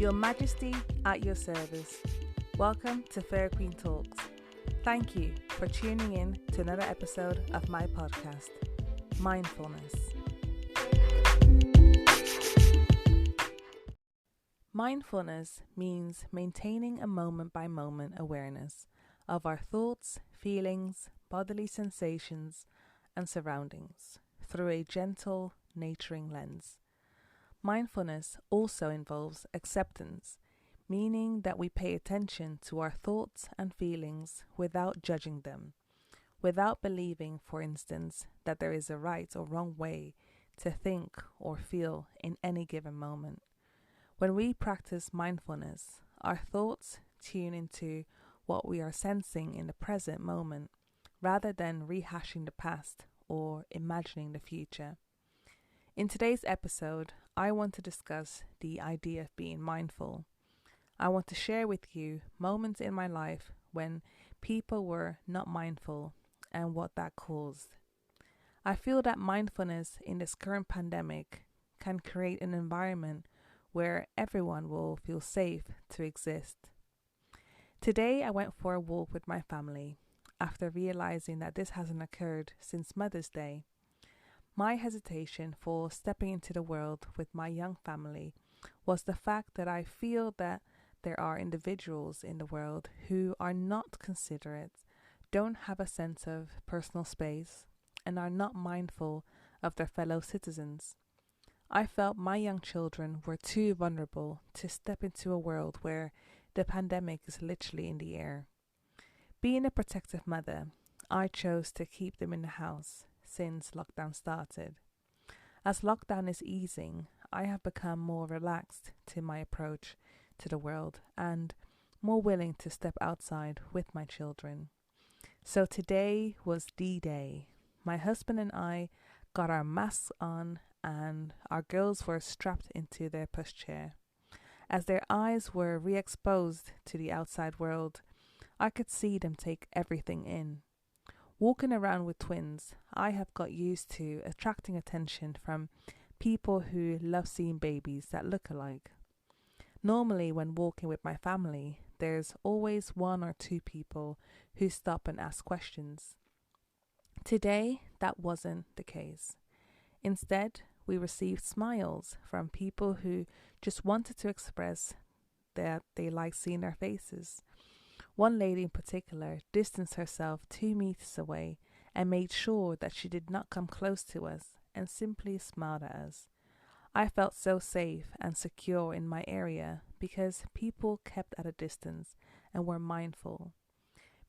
Your Majesty at your service. Welcome to Fair Queen Talks. Thank you for tuning in to another episode of my podcast, Mindfulness. Mindfulness means maintaining a moment-by-moment awareness of our thoughts, feelings, bodily sensations, and surroundings through a gentle, nurturing lens. Mindfulness also involves acceptance, meaning that we pay attention to our thoughts and feelings without judging them, without believing, for instance, that there is a right or wrong way to think or feel in any given moment. When we practice mindfulness, our thoughts tune into what we are sensing in the present moment, rather than rehashing the past or imagining the future. In today's episode, I want to discuss the idea of being mindful. I want to share with you moments in my life when people were not mindful and what that caused. I feel that mindfulness in this current pandemic can create an environment where everyone will feel safe to exist. Today, I went for a walk with my family after realizing that this hasn't occurred since Mother's Day. My hesitation for stepping into the world with my young family was the fact that I feel that there are individuals in the world who are not considerate, don't have a sense of personal space, and are not mindful of their fellow citizens. I felt my young children were too vulnerable to step into a world where the pandemic is literally in the air. Being a protective mother, I chose to keep them in the house since lockdown started. As lockdown is easing, I have become more relaxed to my approach to the world and more willing to step outside with my children. So today was the day. My husband and I got our masks on and our girls were strapped into their pushchair. As their eyes were re-exposed to the outside world, I could see them take everything in. Walking around with twins, I have got used to attracting attention from people who love seeing babies that look alike. Normally, when walking with my family, there's always one or two people who stop and ask questions. Today, that wasn't the case. Instead, we received smiles from people who just wanted to express that they like seeing our faces. One lady in particular distanced herself 2 meters away and made sure that she did not come close to us and simply smiled at us. I felt so safe and secure in my area because people kept at a distance and were mindful.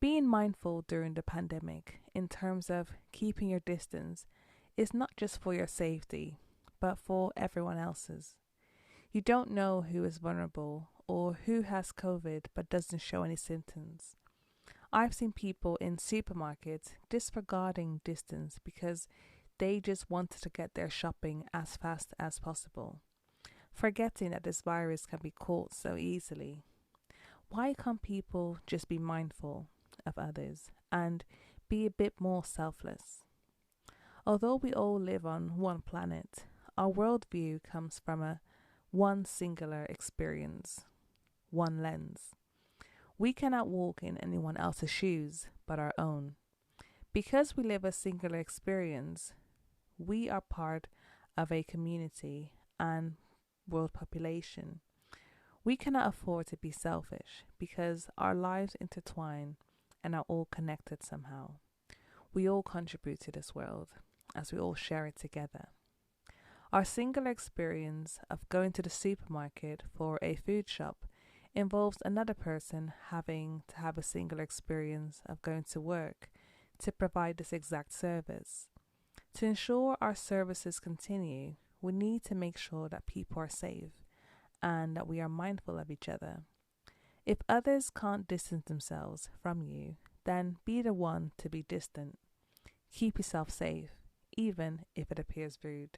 Being mindful during the pandemic in terms of keeping your distance is not just for your safety, but for everyone else's. You don't know who is vulnerable or who has COVID but doesn't show any symptoms. I've seen people in supermarkets disregarding distance because they just wanted to get their shopping as fast as possible, forgetting that this virus can be caught so easily. Why can't people just be mindful of others and be a bit more selfless? Although we all live on one planet, our worldview comes from one singular experience, one lens. We cannot walk in anyone else's shoes but our own. Because we live a singular experience, we are part of a community and world population. We cannot afford to be selfish because our lives intertwine and are all connected somehow. We all contribute to this world as we all share it together. Our singular experience of going to the supermarket for a food shop involves another person having to have a singular experience of going to work to provide this exact service. To ensure our services continue, we need to make sure that people are safe and that we are mindful of each other. If others can't distance themselves from you, then be the one to be distant. Keep yourself safe, even if it appears rude.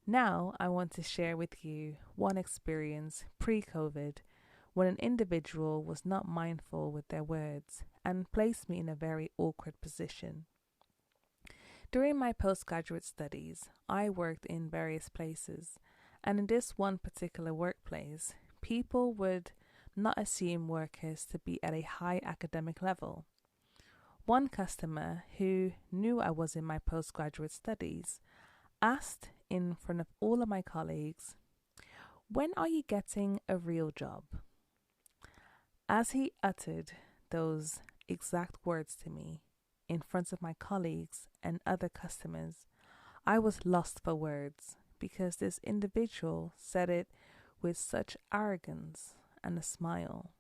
Now, I want to share with you one experience pre-COVID when an individual was not mindful with their words and placed me in a very awkward position. During my postgraduate studies, I worked in various places And in this one particular workplace, people would not assume workers to be at a high academic level. One customer who knew I was in my postgraduate studies asked in front of all of my colleagues, "When are you getting a real job?" As he uttered those exact words to me in front of my colleagues and other customers, I was lost for words because this individual said it with such arrogance and a smile.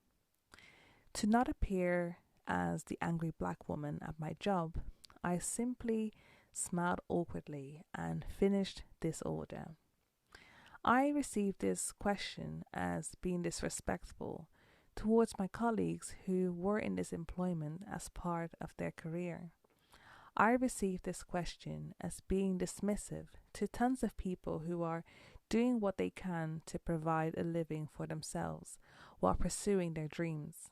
To not appear as the angry black woman at my job, I simply smiled awkwardly and finished this order. I received this question as being disrespectful towards my colleagues who were in this employment as part of their career. I received this question as being dismissive to tons of people who are doing what they can to provide a living for themselves while pursuing their dreams.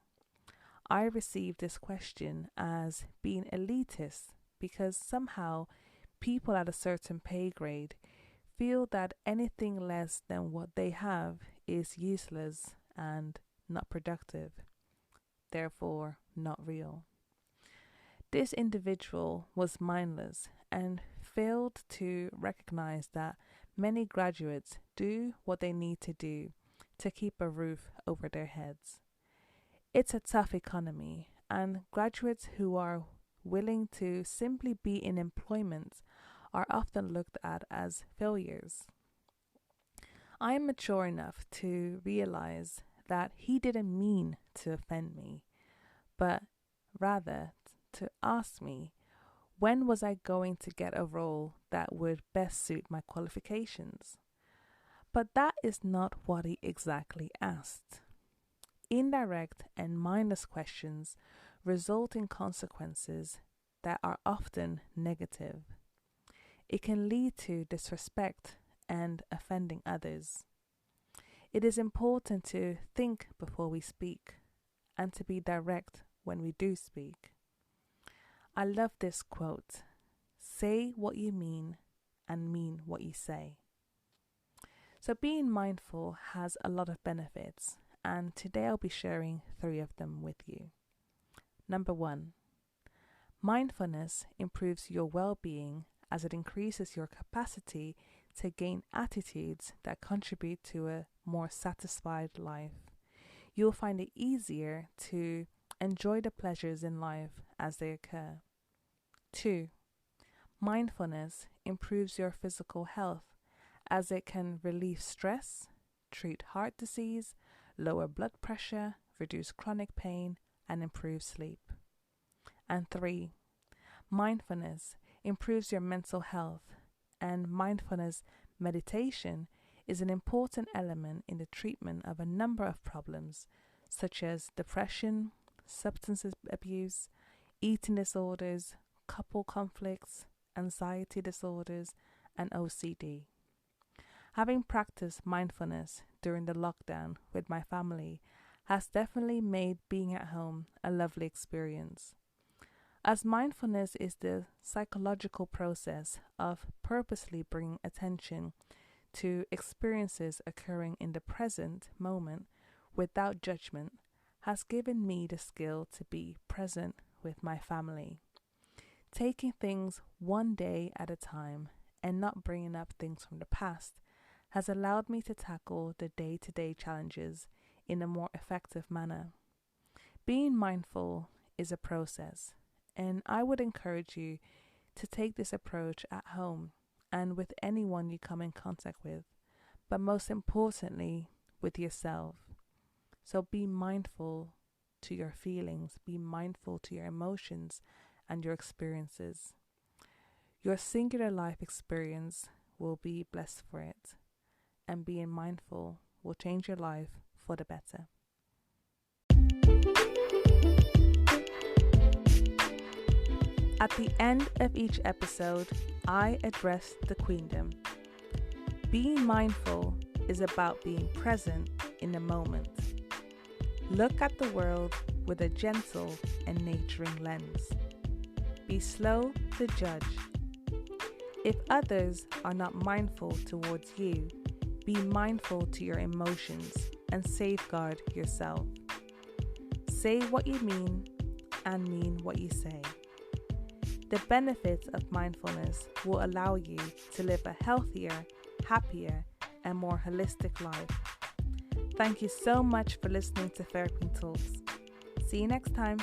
I received this question as being elitist because somehow people at a certain pay grade feel that anything less than what they have is useless and not productive, therefore not real. This individual was mindless and failed to recognize that many graduates do what they need to do to keep a roof over their heads. It's a tough economy, and graduates who are willing to simply be in employment are often looked at as failures. I am mature enough to realize that he didn't mean to offend me, but rather to ask me, when was I going to get a role that would best suit my qualifications? But that is not what he exactly asked. Indirect and mindless questions result in consequences that are often negative. It can lead to disrespect and offending others. It is important to think before we speak and to be direct when we do speak. I love this quote: "Say what you mean and mean what you say." So being mindful has a lot of benefits, and today I'll be sharing 3 of them with you. Number 1, mindfulness improves your well-being as it increases your capacity to gain attitudes that contribute to a more satisfied life. You'll find it easier to enjoy the pleasures in life as they occur. 2, mindfulness improves your physical health as it can relieve stress, treat heart disease, lower blood pressure, reduce chronic pain, and improve sleep. And 3, mindfulness improves your mental health, and mindfulness meditation is an important element in the treatment of a number of problems such as depression, substance abuse, eating disorders, couple conflicts, anxiety disorders, and OCD. Having practiced mindfulness during the lockdown with my family has definitely made being at home a lovely experience. As mindfulness is the psychological process of purposely bringing attention to experiences occurring in the present moment without judgment, has given me the skill to be present with my family. Taking things one day at a time and not bringing up things from the past has allowed me to tackle the day-to-day challenges in a more effective manner. Being mindful is a process, and I would encourage you to take this approach at home and with anyone you come in contact with, but most importantly, with yourself. So be mindful to your feelings, be mindful to your emotions and your experiences. Your singular life experience will be blessed for it, and being mindful will change your life for the better. At the end of each episode, I address the Queendom. Being mindful is about being present in the moment. Look at the world with a gentle and nurturing lens. Be slow to judge. If others are not mindful towards you, Be mindful to your emotions and safeguard yourself. Say what you mean and mean what you say. The benefits of mindfulness will allow you to live a healthier, happier, and more holistic life. Thank you so much for listening to Therapy Talks. See you next time.